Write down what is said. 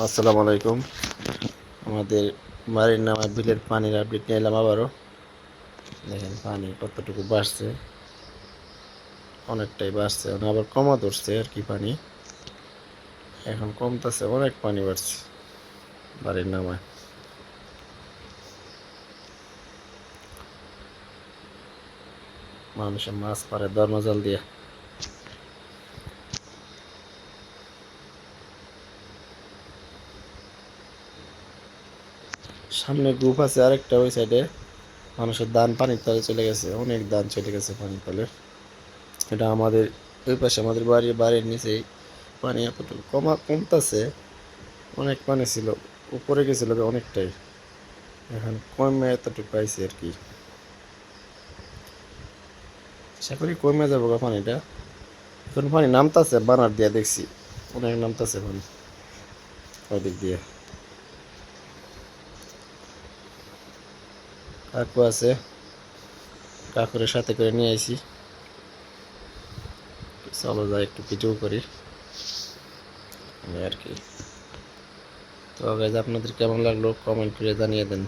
আসসালামু আলাইকুম। আমাদের বাড়ির নামা বিলের পানির আপডেট নিয়ে এলাম আবারও। দেখেন পানি কতটুকু বাড়ছে, অনেকটাই বাড়ছে, আবার কমা ধরছে আর কি। পানি এখন কমতেছে, অনেক পানি বাড়ছে বাড়ির নামায়। মানুষের মাছ পারে দরমজাল দিয়ে। সামনে গ্রুপ আছে আরেকটা, ওই সাইডে মানুষের ধান পানির তলে চলে গেছে, অনেক ধান চলে গেছে পানির তলে। এটা আমাদের ওই পাশে, আমাদের বাড়ির নিচেই পানি এতটুকু কমতেছে। অনেক পানি ছিল, উপরে গেছিল অনেকটাই, এখন কমে এতটুকু পাইছে আর কি। আশা করি কমে যাবো পানিটা। এখন পানি নামতাছে, বানার দিয়া দেখছি অনেক নামতাছে পানি ওদিক দিয়ে। কাকু আছে, কাকুরের সাথে করে নিয়ে আইছি। চলো যাই একটু ভিডিও করি আর কি। তো গাইজ, আপনাদের কেমন লাগলো কমেন্ট করে জানিয়ে দেন।